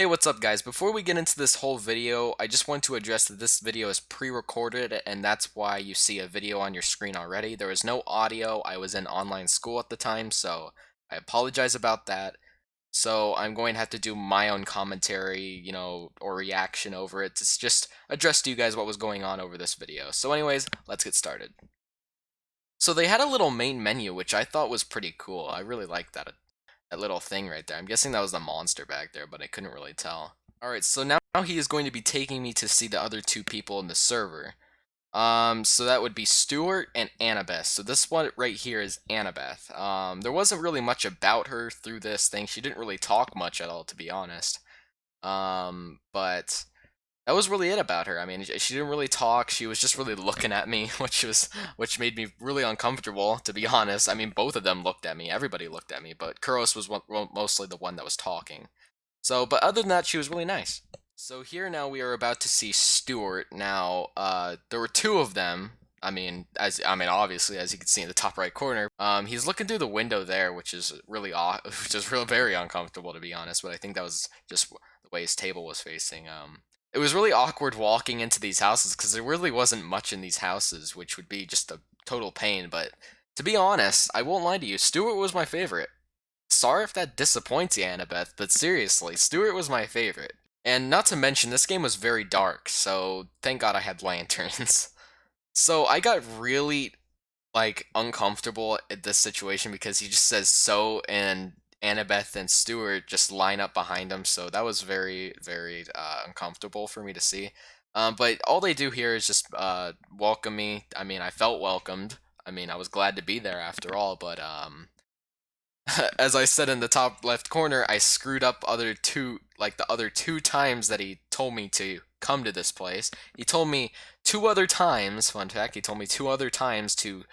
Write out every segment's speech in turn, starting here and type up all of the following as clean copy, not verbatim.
Hey, what's up guys? Before we get into this whole video, I just want to address that this video is pre-recorded and that's why you see a video on your screen already. There was no audio. I was in online school at the time, so I apologize about that. So I'm going to have to do my own commentary, or reaction over it. It's just address to you guys what was going on over this video. So anyways, let's get started. So they had a little main menu, which I thought was pretty cool. I really liked that little thing right there. I'm guessing that was the monster back there, but I couldn't really tell. Alright, so now he is going to be taking me to see the other two people in the server. So that would be Stuart and Annabeth. So this one right here is Annabeth. There wasn't really much about her through this thing. She didn't really talk much at all, to be honest. But that was really it about her. I mean, she didn't really talk. She was just really looking at me, which made me really uncomfortable, to be honest. I mean, both of them looked at me. Everybody looked at me, but Kuros was mostly the one that was talking. So, but other than that, she was really nice. So here now we are about to see Stuart. Now, there were two of them. Obviously, as you can see in the top right corner, he's looking through the window there, which is really odd, which is very uncomfortable, to be honest. But I think that was just the way his table was facing. It was really awkward walking into these houses because there really wasn't much in these houses, which would be just a total pain. But to be honest, I won't lie to you, Stuart was my favorite. Sorry if that disappoints you, Annabeth, but seriously, Stuart was my favorite. And not to mention, this game was very dark, so thank God I had lanterns. So I got really, uncomfortable at this situation because he just says so, and Annabeth and Stuart just line up behind him, so that was very uncomfortable for me to see. But all they do here is just welcome me. I mean, I felt welcomed. I mean, I was glad to be there after all, but as I said in the top left corner, I screwed up the other two times that he told me to come to this place. He told me two other times, fun fact, he told me two other times to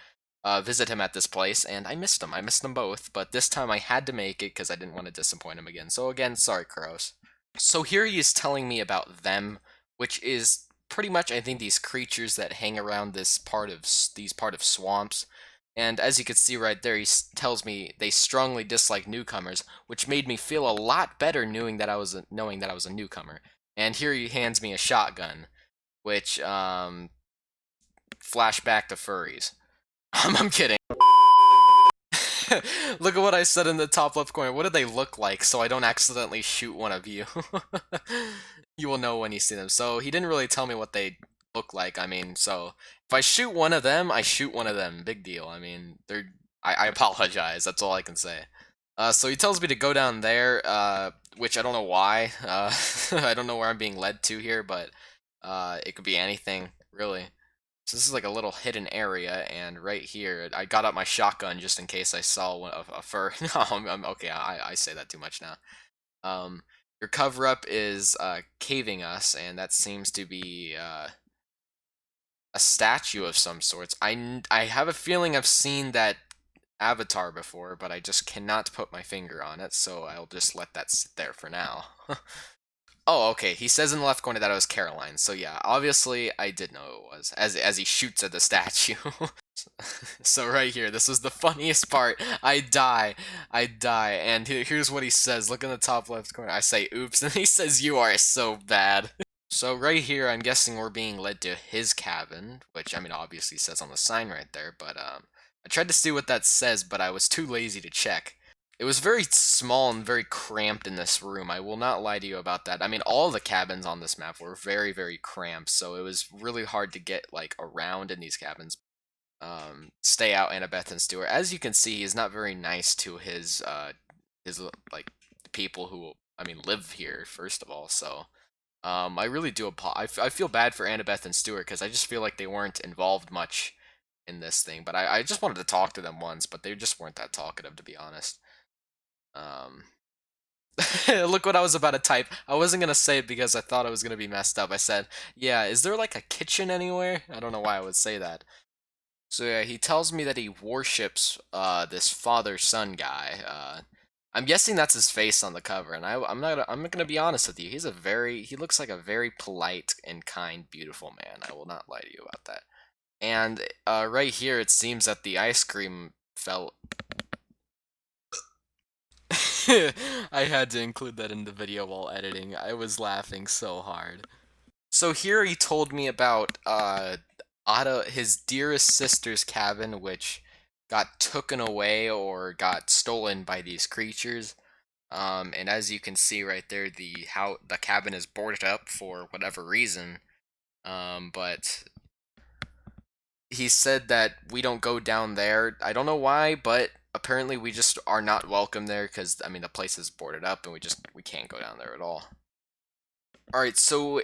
visit him at this place, and I missed them. I missed them both, but this time I had to make it because I didn't want to disappoint him again. So again, sorry, Kuros. So here he is telling me about them, which is pretty much, I think, these creatures that hang around these part of swamps. And as you can see right there, tells me they strongly dislike newcomers, which made me feel a lot better knowing that I was a newcomer. And here he hands me a shotgun, which flashback to furries. I'm kidding. Look at what I said in the top left corner. What do they look like so I don't accidentally shoot one of you? You will know when you see them. So he didn't really tell me what they look like. I mean, so if I shoot one of them, I shoot one of them. Big deal. I mean, I apologize. That's all I can say. So he tells me to go down there, which I don't know why. I don't know where I'm being led to here, but it could be anything, really. So this is like a little hidden area, and right here, I got out my shotgun just in case I saw a fur. No, okay, I say that too much now. Um, your cover-up is caving us, and that seems to be a statue of some sorts. I have a feeling I've seen that avatar before, but I just cannot put my finger on it, so I'll just let that sit there for now. Oh, okay. He says in the left corner that it was Caroline. So yeah, obviously I did know it was, as he shoots at the statue. So right here, this was the funniest part. I die, and here's what he says. Look in the top left corner. I say, "Oops," and he says, "You are so bad." So right here, I'm guessing we're being led to his cabin, which I mean obviously says on the sign right there. But I tried to see what that says, but I was too lazy to check. It was very small and very cramped in this room. I will not lie to you about that. I mean, all the cabins on this map were very cramped, so it was really hard to get like around in these cabins. Stay out, Annabeth and Stuart. As you can see, he's not very nice to his like people who I mean live here. First of all, so I really do. I feel bad for Annabeth and Stuart because I just feel like they weren't involved much in this thing. But I just wanted to talk to them once, but they just weren't that talkative, to be honest. Um, Look what I was about to type. I wasn't gonna say it because I thought it was gonna be messed up. I said, "Yeah, is there like a kitchen anywhere?" I don't know why I would say that. So yeah, he tells me that he worships this father-son guy. I'm guessing that's his face on the cover, and I'm not gonna be honest with you. He looks like a very polite and kind, beautiful man. I will not lie to you about that. And right here, it seems that the ice cream fell I had to include that in the video while editing. I was laughing so hard. So here he told me about Ada, his dearest sister's cabin, which got taken away or got stolen by these creatures. And as you can see right there, the cabin is boarded up for whatever reason. But he said that we don't go down there. I don't know why, but apparently we just are not welcome there because I mean the place is boarded up and we can't go down there at all. All right, so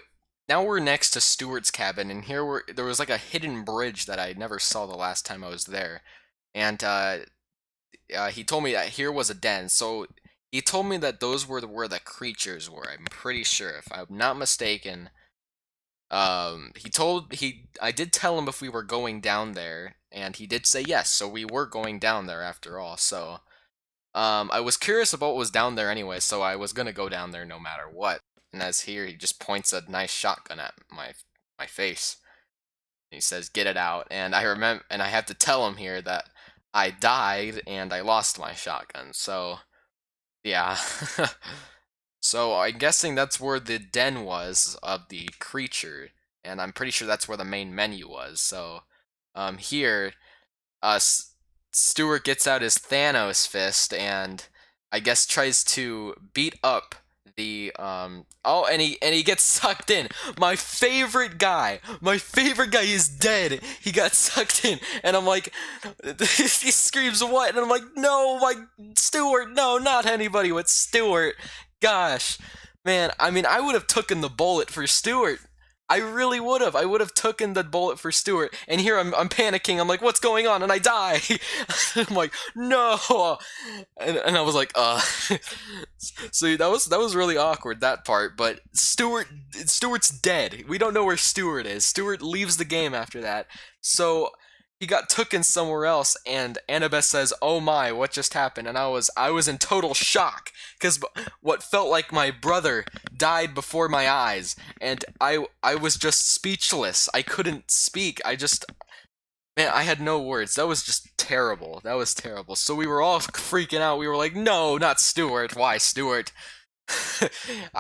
now we're next to Stewart's cabin, and there was like a hidden bridge that I never saw the last time I was there, and he told me that here was a den. So he told me that those were where the creatures were. I'm pretty sure, if I'm not mistaken. I did tell him if we were going down there, and he did say yes. So we were going down there after all. So I was curious about what was down there anyway, so I was gonna go down there no matter what. And as here, he just points a nice shotgun at my face. He says, "Get it out." And I remember, and I have to tell him here that I died and I lost my shotgun. So yeah. So I'm guessing that's where the den was of the creature, and I'm pretty sure that's where the main menu was. So here uh, Stewart gets out his Thanos fist and I guess tries to beat up the oh, and he gets sucked in. My favorite guy is dead. He got sucked in, and I'm like, he screams what? And I'm like, no, like Stewart, no, not anybody but Stewart. Gosh, man, I mean, I would have taken the bullet for Stewart. I really would have. I would have taken the bullet for Stewart. And here I'm panicking. I'm like, what's going on? And I die. I'm like, no. And I was like, So that was really awkward, that part. But Stewart's dead. We don't know where Stewart is. Stewart leaves the game after that. So he got taken somewhere else, and Annabeth says, "Oh my, what just happened?" And I was in total shock because what felt like my brother died before my eyes, and I was just speechless. I couldn't speak. Man, I had no words. That was just terrible. That was terrible. So we were all freaking out. We were like, "No, not Stewart. Why Stewart?"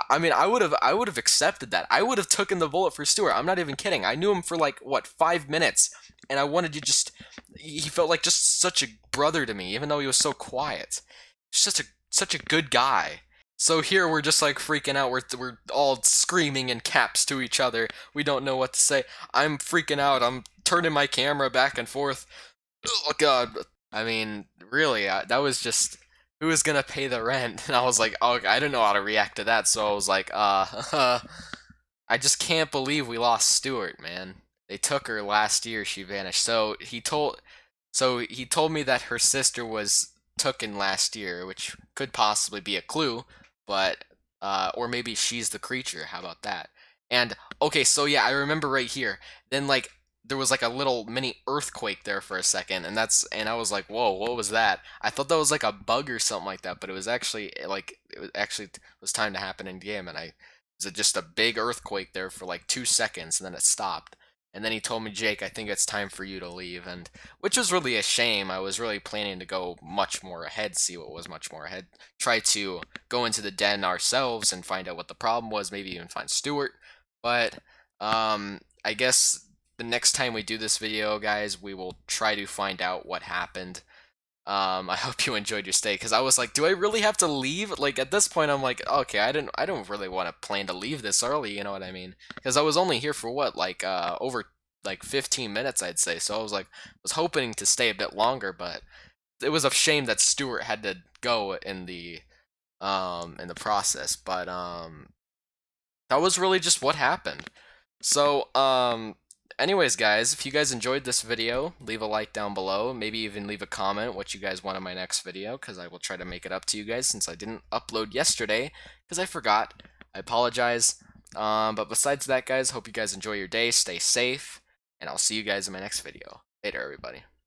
I mean, I would have accepted that. I would have taken the bullet for Stewart. I'm not even kidding. I knew him for like what 5 minutes, and I wanted to just. He felt like just such a brother to me, even though he was so quiet. Such a good guy. So here we're just like freaking out. We're all screaming in caps to each other. We don't know what to say. I'm freaking out. I'm turning my camera back and forth. Oh God. I mean, really, that was just who was gonna pay the rent? And I was like, oh, I didn't know how to react to that, so I was like, I just can't believe we lost Stewart, man. They took her last year. She vanished. So he told me that her sister was taken last year, which could possibly be a clue, but or maybe she's the creature. How about that? And okay, so yeah, I remember right here. Then like there was like a little mini earthquake there for a second, and I was like, whoa, what was that? I thought that was like a bug or something like that, but it was actually like it was time to happen in game, and I it was just a big earthquake there for like 2 seconds, and then it stopped. And then he told me, Jake, I think it's time for you to leave, and which was really a shame. I was really planning to go much more ahead, see what was much more ahead, try to go into the den ourselves and find out what the problem was, maybe even find Stewart. But I guess the next time we do this video, guys, we will try to find out what happened. I hope you enjoyed your stay, because I was like, do I really have to leave? Like, at this point, I'm like, okay, I don't really want to plan to leave this early, you know what I mean? Because I was only here for what, like, over, like, 15 minutes, I'd say, so I was like, was hoping to stay a bit longer, but it was a shame that Stewart had to go in the process, but, that was really just what happened. So, anyways, guys, if you guys enjoyed this video, leave a like down below. Maybe even leave a comment what you guys want in my next video, because I will try to make it up to you guys since I didn't upload yesterday, because I forgot. I apologize. But besides that, guys, hope you guys enjoy your day, stay safe, and I'll see you guys in my next video. Later, everybody.